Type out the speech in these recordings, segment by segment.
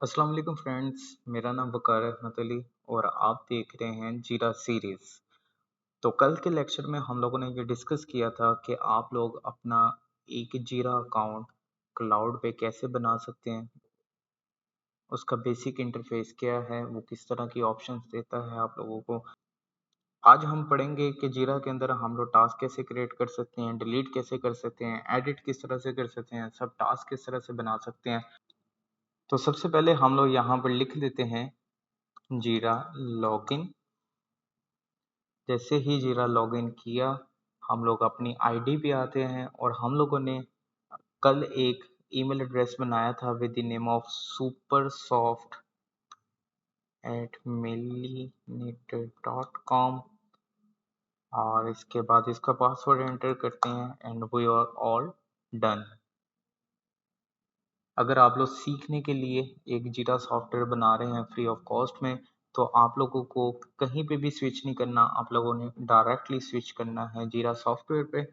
अस्सलाम वालेकुम फ्रेंड्स। मेरा नाम वकार रहमत अली और आप देख रहे हैं जीरा सीरीज। तो कल के लेक्चर में हम लोगों ने ये डिस्कस किया था कि आप लोग अपना एक जीरा अकाउंट क्लाउड पे कैसे बना सकते हैं, उसका बेसिक इंटरफेस क्या है, वो किस तरह की ऑप्शंस देता है आप लोगों को। आज हम पढ़ेंगे कि जीरा के अंदर हम लोग टास्क कैसे क्रिएट कर सकते हैं, डिलीट कैसे कर सकते हैं, एडिट किस तरह से कर सकते हैं, सब टास्क किस तरह से बना सकते हैं। तो सबसे पहले हम लोग यहाँ पर लिख लेते हैं जीरा लॉगिन। जैसे ही जीरा लॉगिन किया, हम लोग अपनी आईडी पे आते हैं और हम लोगों ने कल एक ईमेल एड्रेस बनाया था with the name of supersoft@millimeter.com और इसके बाद इसका पासवर्ड एंटर करते हैं and we are all done. अगर आप लोग सीखने के लिए एक जीरा सॉफ्टवेयर बना रहे हैं फ्री ऑफ कॉस्ट में, तो आप लोगों को कहीं पे भी स्विच नहीं करना, आप लोगों ने डायरेक्टली स्विच करना है जीरा सॉफ्टवेयर पे।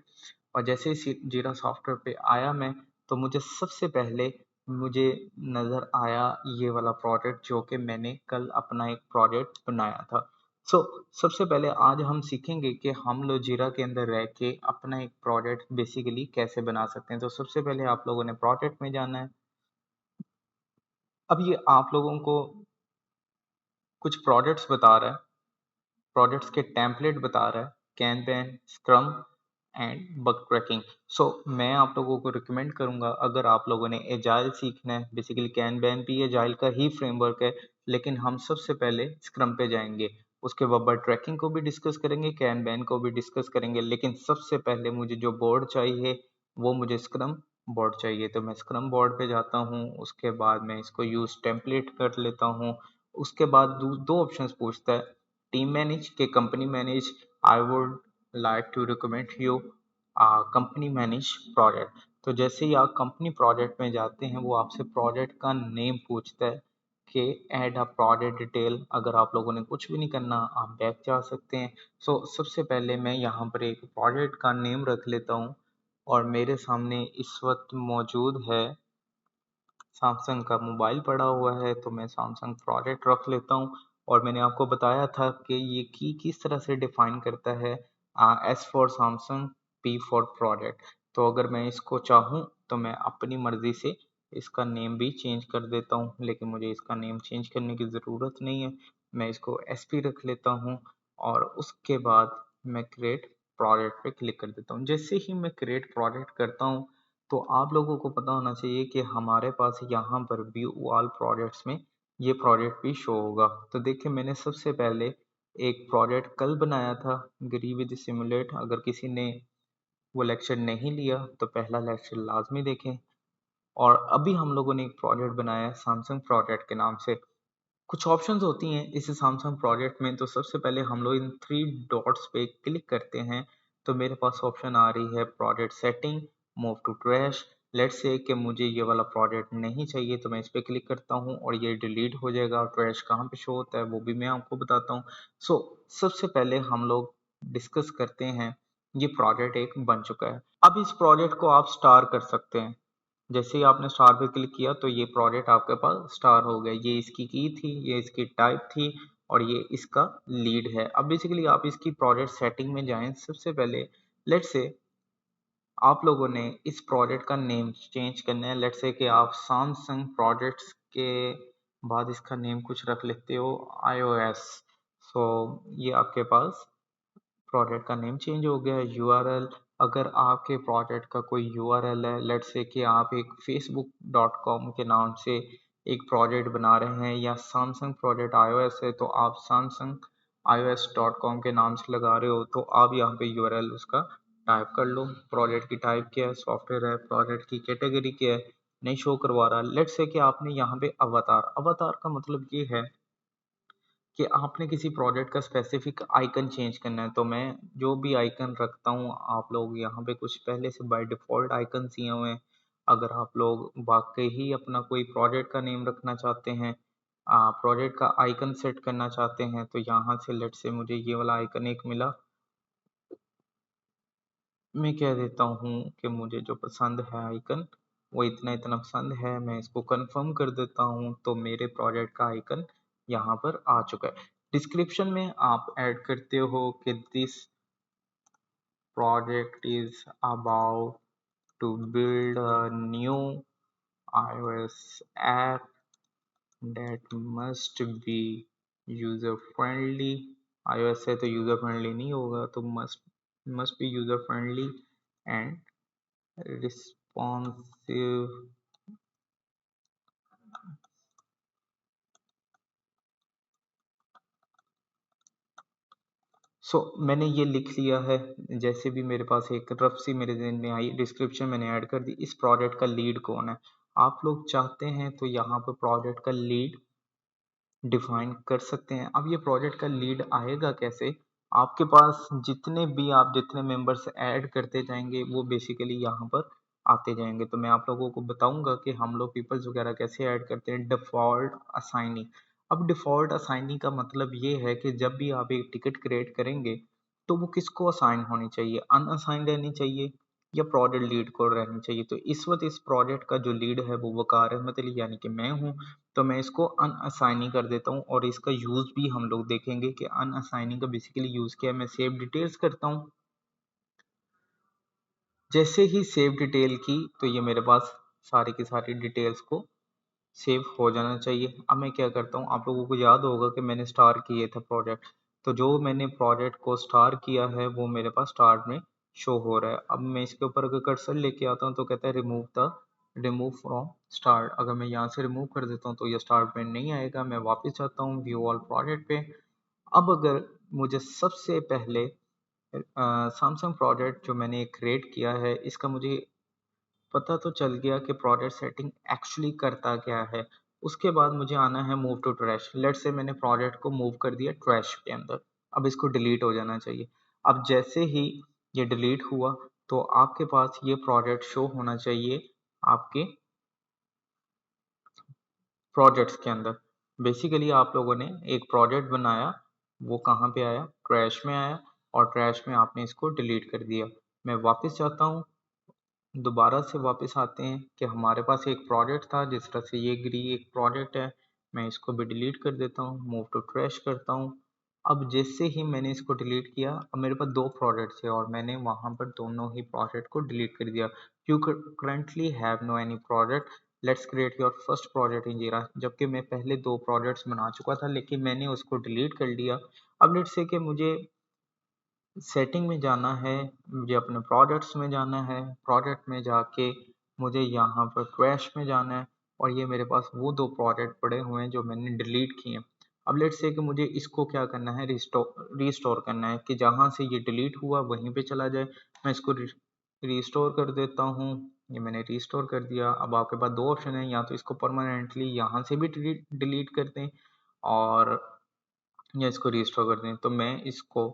और जैसे ही जीरा सॉफ्टवेयर पे आया मैं, तो मुझे सबसे पहले मुझे नज़र आया ये वाला प्रोजेक्ट जो कि मैंने कल अपना एक प्रोजेक्ट बनाया था। सो सबसे पहले आज हम सीखेंगे कि हम लोग जीरा के अंदर रह के अपना एक प्रोजेक्ट बेसिकली कैसे बना सकते हैं। तो सबसे पहले आप लोगों ने प्रोजेक्ट में जाना है। अब ये आप लोगों को कुछ प्रोजेक्ट्स बता रहा है, प्रोजेक्ट्स के टेम्पलेट बता रहा है, कैनबैन, स्क्रम एंड बग ट्रैकिंग। सो मैं आप लोगों को रिकमेंड करूंगा, अगर आप लोगों ने एजाइल सीखना है, बेसिकली कैनबैन भी एजाइल का ही फ्रेमवर्क है, लेकिन हम सबसे पहले स्क्रम पे जाएंगे। उसके बाद बग ट्रैकिंग को भी डिस्कस करेंगे, कैनबैन को भी डिस्कस करेंगे, लेकिन सबसे पहले मुझे जो बोर्ड चाहिए वो मुझे स्क्रम बोर्ड चाहिए। तो मैं स्क्रम बोर्ड पे जाता हूँ, उसके बाद मैं इसको यूज टेम्पलेट कर लेता हूँ। उसके बाद दो ऑप्शंस पूछता है, टीम मैनेज के company manage. I would like to recommend you company manage project. तो जैसे ही आप कंपनी प्रोजेक्ट में जाते हैं, वो आपसे प्रोजेक्ट का नेम पूछता है कि ऐड अ प्रोजेक्ट डिटेल। अगर आप लोगों ने कुछ भी नहीं करना, आप बैक जा सकते हैं। सबसे पहले मैं यहाँ पर एक प्रोजेक्ट का नेम रख लेता हूँ और मेरे सामने इस वक्त मौजूद है सैमसंग का मोबाइल पड़ा हुआ है, तो मैं सैमसंग प्रोजेक्ट रख लेता हूँ। और मैंने आपको बताया था कि ये की किस तरह से डिफाइन करता है, S for Samsung, P for project. तो अगर मैं इसको चाहूँ तो मैं अपनी मर्जी से इसका नेम भी चेंज कर देता हूँ, लेकिन मुझे इसका नेम चेंज करने की ज़रूरत नहीं है। मैं इसको एस पी रख लेता हूँ और उसके बाद मैं क्रिएट प्रोजेक्ट पे क्लिक कर देता हूँ। जैसे ही मैं क्रिएट प्रोजेक्ट करता हूँ, तो आप लोगों को पता होना चाहिए कि हमारे पास यहाँ पर व्यू ऑल प्रोजेक्ट्स में ये प्रोजेक्ट भी शो होगा। तो देखिए, मैंने सबसे पहले एक प्रोजेक्ट कल बनाया था, गरी विद सिमुलेट। अगर किसी ने वो लेक्चर नहीं लिया तो पहला लेक्चर लाजमी देखें। और अभी हम लोगों ने एक प्रोजेक्ट बनाया है सैमसंग प्रोजेक्ट के नाम से। कुछ ऑप्शंस होती हैं इस सैमसंग प्रोजेक्ट में। तो सबसे पहले हम लोग इन थ्री डॉट्स पे क्लिक करते हैं, तो मेरे पास ऑप्शन आ रही है project setting, move to trash. Let's say कि मुझे ये वाला प्रोजेक्ट नहीं चाहिए, तो मैं इस पे क्लिक करता हूँ और ये डिलीट हो जाएगा। ट्रैश कहाँ पे शो होता है वो भी मैं आपको बताता हूँ। सो सबसे पहले हम लोग डिस्कस करते हैं, ये प्रोजेक्ट एक बन चुका है। अब इस प्रोजेक्ट को आप स्टार कर सकते हैं। जैसे ही आपने स्टार पे क्लिक किया, तो ये प्रोजेक्ट आपके पास स्टार हो गया। ये इसकी की थी, ये इसकी टाइप थी और ये इसका लीड है। अब बेसिकली आप इसकी प्रोजेक्ट सेटिंग में जाएं। सबसे पहले लेट्स से आप लोगों ने इस प्रोजेक्ट का नेम चेंज करना है। लेट्स से कि आप सैमसंग प्रोजेक्ट्स के बाद इसका नेम कुछ रख लेते हो, iOS। सो ये आपके पास प्रोजेक्ट का नेम चेंज हो गया है। यूआरएल, अगर आपके प्रोजेक्ट का कोई यूआरएल है, लेट्स से कि आप एक facebook.com के नाम से एक प्रोजेक्ट बना रहे हैं, या सैमसंग प्रोजेक्ट iOS है तो आप सैमसंग iOS.com के नाम से लगा रहे हो, तो आप यहाँ पे यूआरएल उसका टाइप कर लो। प्रोजेक्ट की टाइप क्या है, सॉफ्टवेयर है। प्रोजेक्ट की कैटेगरी क्या है, नहीं शो करवा रहा। लेट्स से कि आपने यहाँ पे अवतार, अवतार का मतलब ये है कि आपने किसी प्रोजेक्ट का स्पेसिफिक आइकन चेंज करना है। तो मैं जो भी आइकन रखता हूँ, आप लोग यहाँ पे कुछ पहले से बाय डिफ़ॉल्ट आइकन दिए हुए हैं। अगर आप लोग वाकई ही अपना कोई प्रोजेक्ट का नेम रखना चाहते हैं, प्रोजेक्ट का आइकन सेट करना चाहते हैं, तो यहाँ से लेट्स से मुझे ये वाला आइकन एक मिला। मैं कह देता हूँ कि मुझे जो पसंद है आइकन, वो इतना इतना पसंद है, मैं इसको कंफर्म कर देता हूँ, तो मेरे प्रोजेक्ट का आइकन यहाँ पर आ चुका है। डिस्क्रिप्शन में आप ऐड करते हो कि this project is about to build a new iOS app that must be user friendly। iOS है तो यूजर फ्रेंडली नहीं होगा, तो must be user friendly and responsive। मैंने ये लिख लिया है। जैसे भी मेरे पास एक रफ सी मेरे ज़हन में आई, डिस्क्रिप्शन मैंने ऐड कर दी। इस प्रोजेक्ट का लीड कौन है? आप लोग चाहते हैं तो यहाँ पर प्रोजेक्ट का लीड डिफाइन कर सकते हैं। अब ये प्रोजेक्ट का लीड आएगा कैसे? आपके पास जितने मेंबर्स ऐड करते जाएंगे वो बेसिकली यहाँ पर आते जाएंगे। तो मैं आप लोगों को बताऊंगा कि हम लोग पीपल्स वगैरह कैसे ऐड करते हैं। Default assignee. अब डिफॉल्ट असाइनी का मतलब ये है कि जब भी आप एक टिकट क्रिएट करेंगे तो वो किसको असाइन होनी चाहिए? अनअसाइंड रहनी चाहिए या प्रोजेक्ट लीड को रहनी चाहिए? तो इस वक्त इस प्रोजेक्ट का जो लीड है वो वकार अहमद अली यानी कि मैं हूँ। तो मैं इसको अनअसाइनी कर देता हूँ और इसका यूज भी हम लोग देखेंगे कि अनअसाइनिंग का बेसिकली यूज क्या है। मैं सेव डिटेल्स करता हूँ। जैसे ही सेव डिटेल की तो ये मेरे पास सारी की सारी डिटेल्स को सेव हो जाना चाहिए। अब मैं क्या करता हूँ, आप लोगों को याद होगा कि मैंने स्टार किए थे प्रोजेक्ट। तो जो मैंने प्रोजेक्ट को स्टार किया है वो मेरे पास स्टार्ट में शो हो रहा है। अब मैं इसके ऊपर अगर कर्सर लेके आता हूँ तो कहता है रिमूव फ्रॉम स्टार्ट। अगर मैं यहाँ से रिमूव कर देता हूँ तो ये स्टार्ट में नहीं आएगा। मैं वापस जाता हूँ व्यू ऑल प्रोजेक्ट पे। अब अगर मुझे सबसे पहले सैमसंग प्रोजेक्ट जो मैंने क्रिएट किया है इसका मुझे पता तो चल गया कि प्रोजेक्ट सेटिंग एक्चुअली करता क्या है। उसके बाद मुझे आना है मूव टू ट्रैश। लेट से मैंने प्रोजेक्ट को मूव कर दिया ट्रैश के अंदर। अब इसको डिलीट हो जाना चाहिए। अब जैसे ही ये डिलीट हुआ तो आपके पास ये प्रोजेक्ट शो होना चाहिए आपके प्रोजेक्ट्स के अंदर। बेसिकली आप लोगों ने एक प्रोजेक्ट बनाया, वो कहाँ पे आया? ट्रैश में आया और ट्रैश में आपने इसको डिलीट कर दिया। मैं वापस जाता हूँ, दोबारा से वापस आते हैं कि हमारे पास एक प्रोजेक्ट था जिस तरह से ये ग्री एक प्रोजेक्ट है। मैं इसको भी डिलीट कर देता हूँ, मूव टू ट्रैश करता हूँ। अब जैसे ही मैंने इसको डिलीट किया, अब मेरे पास दो प्रोजेक्ट थे और मैंने वहां पर दोनों ही प्रोजेक्ट को डिलीट कर दिया। You currently have no any project, let's create your first project in Jira. जबकि मैं पहले दो प्रोजेक्ट्स बना चुका था लेकिन मैंने उसको डिलीट कर दिया। अब लेट्स से कि मुझे सेटिंग में जाना है, मुझे अपने प्रोजेक्ट्स में जाना है, प्रोजेक्ट में जाके मुझे यहाँ पर ट्रैश में जाना है और ये मेरे पास वो दो प्रोजेक्ट पड़े हुए हैं जो मैंने डिलीट किए हैं। अब लेट्स से कि मुझे इसको क्या करना है, रिस्टोर करना है कि जहाँ से ये डिलीट हुआ वहीं पे चला जाए। मैं इसको रिस्टोर कर देता हूँ। ये मैंने रिस्टोर कर दिया। अब आपके पास दो ऑप्शन है, या तो इसको परमानेंटली यहाँ से भी डिलीट कर दें और या इसको रिस्टोर कर दें। तो मैं इसको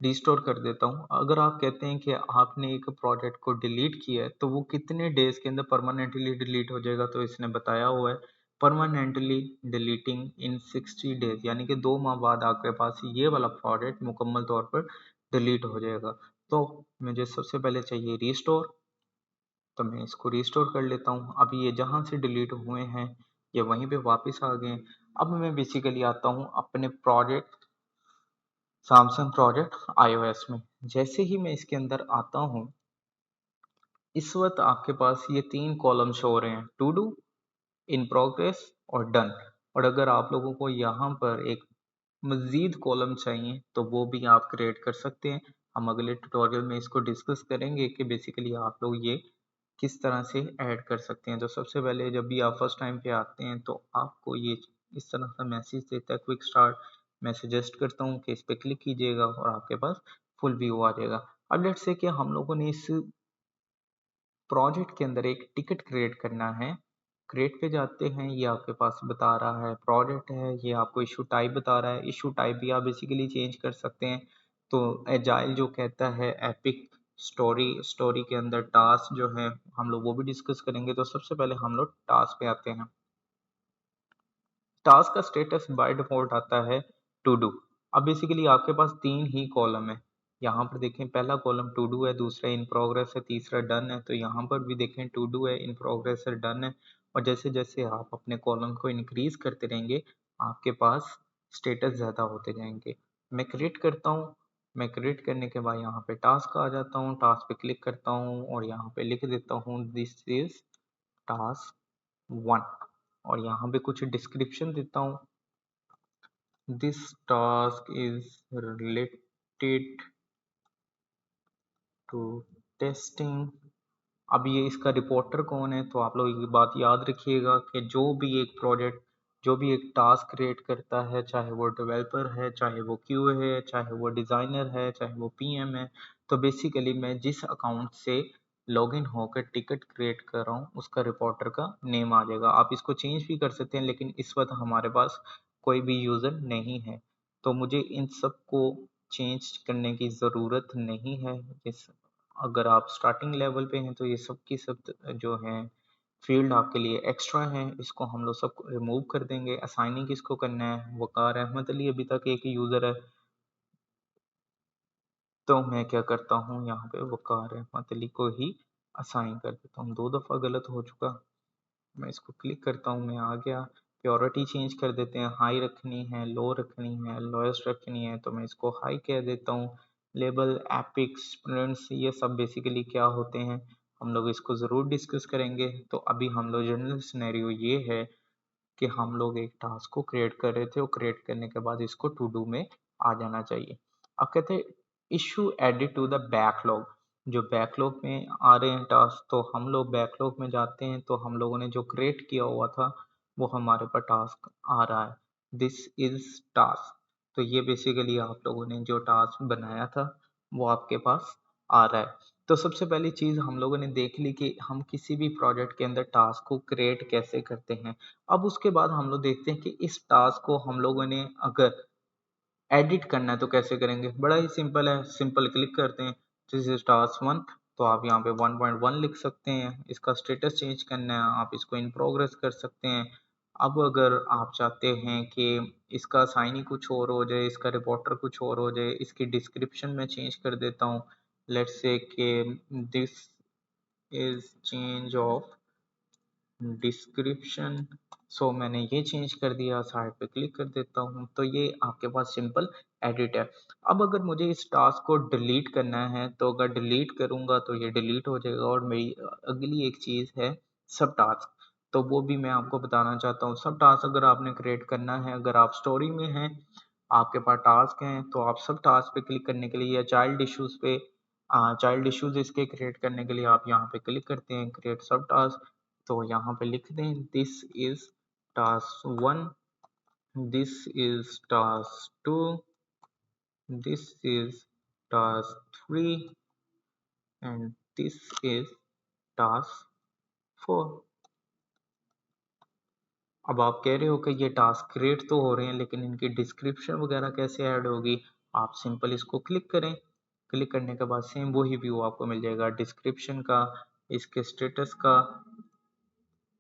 रिस्टोर कर देता हूँ। अगर आप कहते हैं कि आपने एक प्रोजेक्ट को डिलीट किया है तो वो कितने डेज के अंदर परमानेंटली डिलीट हो जाएगा, तो इसने बताया हुआ है परमानेंटली डिलीटिंग इन 60 डेज, यानी कि 2 माह बाद आपके पास ये वाला प्रोजेक्ट मुकम्मल तौर पर डिलीट हो जाएगा। तो मुझे सबसे पहले चाहिए रिस्टोर, तो मैं इसको रिस्टोर कर लेता हूँ। अब ये जहाँ से डिलीट हुए हैं ये वहीं पे वापस आ गए। अब मैं बेसिकली आता हूँ अपने प्रोजेक्ट सैमसंग प्रोजेक्ट iOS में। जैसे ही मैं इसके अंदर आता हूँ, इस वक्त आपके पास ये 3 कॉलम्स हो रहे हैं, टू डू, इन प्रोग्रेस और डन। और अगर आप लोगों को यहाँ पर एक मजीद कॉलम चाहिए तो वो भी आप क्रिएट कर सकते हैं। हम अगले ट्यूटोरियल में इसको डिस्कस करेंगे कि बेसिकली आप लोग ये किस तरह से ऐड कर सकते हैं। तो सबसे पहले जब भी आप फर्स्ट टाइम पे आते हैं तो आपको ये इस तरह का मैसेज देता है क्विक स्टार्ट। मैं सजेस्ट करता हूँ कि इस पर क्लिक कीजिएगा और आपके पास फुल व्यू आ जाएगा। अब लेट्स से कि हम लोगों ने इस प्रोजेक्ट के अंदर एक टिकट क्रिएट करना है। क्रिएट पे जाते हैं, ये आपके पास बता रहा है प्रोजेक्ट है, ये आपको इशू टाइप बता रहा है। इशू टाइप भी आप बेसिकली चेंज कर सकते हैं। तो एजाइल जो कहता है एपिक स्टोरी, स्टोरी के अंदर टास्क जो है हम लोग वो भी डिस्कस करेंगे। तो सबसे पहले हम लोग टास्क पे आते हैं। टास्क का स्टेटस बाय डिफॉल्ट आता है टू डू। अब बेसिकली आपके पास 3 ही कॉलम है। यहाँ पर देखें पहला कॉलम टू डू है, दूसरा इन प्रोग्रेस है, तीसरा डन है। तो यहाँ पर भी देखें टू डू है, इन प्रोग्रेस है, डन है। और जैसे जैसे आप अपने कॉलम को इंक्रीज करते रहेंगे आपके पास स्टेटस ज़्यादा होते जाएंगे। मैं क्रिएट करता हूँ, मैं क्रिएट करने के बाद यहाँ पे टास्क आ जाता हूँ, टास्क पे क्लिक करता हूँ और यहाँ पे लिख देता हूँ दिस इज टास्क 1 और यहाँ पे कुछ डिस्क्रिप्शन देता हूँ। This task is related to testing. अब ये इसका रिपोर्टर कौन है, तो आप लोग एक बात याद रखिएगा कि जो भी एक प्रोजेक्ट, जो भी एक टास्क क्रिएट करता है, चाहे वो डेवलपर है, चाहे वो क्यूए है, चाहे वो डिज़ाइनर है, चाहे वो पीएम है, तो बेसिकली मैं जिस अकाउंट से लॉगिन होकर टिकट क्रिएट कर रहा हूँ उसका रिपोर्टर का नेम आ जाएगा। आप इसको चेंज भी कर सकते हैं, लेकिन इस वक्त हमारे पास कोई भी यूज़र नहीं है, तो मुझे इन सब को चेंज करने की ज़रूरत नहीं है। इस अगर आप स्टार्टिंग लेवल पे हैं तो ये सब की सब जो हैं फील्ड आपके लिए एक्स्ट्रा हैं, इसको हम लोग सब रिमूव कर देंगे। असाइनिंग किसको करना है, वकार अहमद अली अभी तक एक यूज़र है, तो मैं क्या करता हूँ यहाँ पे वकार अहमद अली को ही असाइन कर देता हूँ। 2 दफ़ा गलत हो चुका, मैं इसको क्लिक करता हूँ, मैं आ गया। प्योरिटी चेंज कर देते हैं, हाई रखनी है, लो रखनी है, लोएस्ट रखनी है, तो मैं इसको हाई कह देता हूँ। लेबल, एपिक्स, स्प्रिंट्स, ये सब बेसिकली क्या होते हैं हम लोग इसको ज़रूर डिस्कस करेंगे। तो अभी हम लोग जनरल सिनेरियो ये है कि हम लोग एक टास्क को क्रिएट कर रहे थे और क्रिएट करने के बाद इसको टू डू में आ जाना चाहिए। अब कहते हैं issue added to the backlog. जो बैकलॉग में आ रहे हैं टास्क, तो हम लोग बैकलॉग में जाते हैं तो हम लोगों ने जो क्रिएट किया हुआ था वो हमारे पास टास्क आ रहा है, दिस इज टास्क। तो ये बेसिकली आप लोगों ने जो टास्क बनाया था वो आपके पास आ रहा है। तो सबसे पहली चीज़ हम लोगों ने देख ली कि हम किसी भी प्रोजेक्ट के अंदर टास्क को क्रिएट कैसे करते हैं। अब उसके बाद हम लोग देखते हैं कि इस टास्क को हम लोगों ने अगर एडिट करना है तो कैसे करेंगे। बड़ा ही सिंपल है, सिंपल क्लिक करते हैं, दिस इज टास्क 1, तो आप यहाँ पे 1.1 लिख सकते हैं। इसका स्टेटस चेंज करना है, आप इसको इन प्रोग्रेस कर सकते हैं। अब अगर आप चाहते हैं कि इसका साइन ही कुछ और हो जाए, इसका रिपोर्टर कुछ और हो जाए, इसकी डिस्क्रिप्शन में चेंज कर देता हूँ। लेट्स से कि this is change of description, so मैंने ये चेंज कर दिया, साइड पे क्लिक कर देता हूँ, तो ये आपके पास सिंपल एडिट है। अब अगर मुझे इस टास्क को डिलीट करना है तो अगर डिलीट करूँगा तो ये डिलीट हो जाएगा। और मेरी अगली एक चीज़ है सब टास्क, तो वो भी मैं आपको बताना चाहता हूँ। सब टास्क अगर आपने क्रिएट करना है, अगर आप स्टोरी में हैं, आपके पास टास्क हैं, तो आप सब टास्क पे क्लिक करने के लिए या चाइल्ड इश्यूज पे, चाइल्ड इश्यूज इसके क्रिएट करने के लिए आप यहाँ पे क्लिक करते हैं क्रिएट सब टास्क, तो यहाँ पे लिख दें this is task 1, this is task 2, this is task 3 and this is task 4। अब आप कह रहे हो कि ये टास्क क्रिएट तो हो रहे हैं लेकिन इनकी डिस्क्रिप्शन वगैरह कैसे ऐड होगी। आप सिंपल इसको क्लिक करें, क्लिक करने के बाद सेम वही व्यू आपको मिल जाएगा डिस्क्रिप्शन का, इसके स्टेटस का,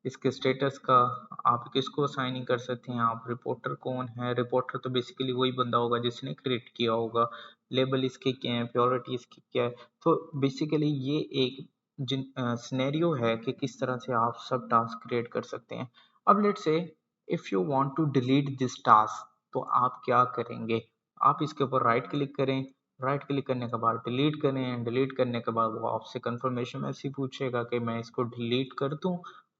इसके स्टेटस का। आप किसको असाइनिंग कर सकते हैं, आप रिपोर्टर कौन है, रिपोर्टर तो बेसिकली वही बंदा होगा जिसने क्रिएट किया होगा। लेबल इसके क्या है, प्योरिटी इसकी क्या है। तो बेसिकली ये एक जिन सिनेरियो है कि किस तरह से आप सब टास्क क्रिएट कर सकते हैं। अब let's say if you want to delete this task, तो आप क्या करेंगे, आप इसके ऊपर राइट क्लिक करें, राइट क्लिक करने के बाद डिलीट करें, डिलीट करने के बाद वो आपसे कंफर्मेशन ऐसी पूछेगा कि मैं इसको डिलीट कर दूं।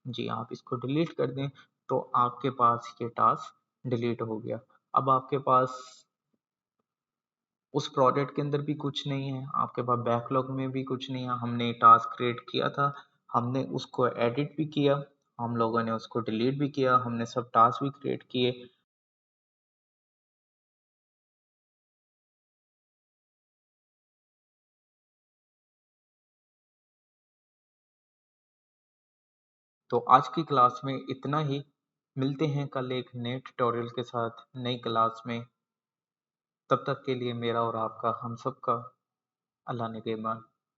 जी आप इसको डिलीट कर दें, तो आपके पास ये टास्क डिलीट हो गया। अब आपके पास उस प्रोजेक्ट के अंदर भी कुछ नहीं है, आपके पास बैकलॉग में भी कुछ नहीं है। हमने टास्क क्रिएट किया था, हमने उसको एडिट भी किया, हम लोगों ने उसको डिलीट भी किया, हमने सब टास्क भी क्रिएट किए। तो आज की क्लास में इतना ही, मिलते हैं कल एक नए ट्यूटोरियल के साथ नई क्लास में। तब तक के लिए मेरा और आपका हम सबका अल्लाह निगहबान।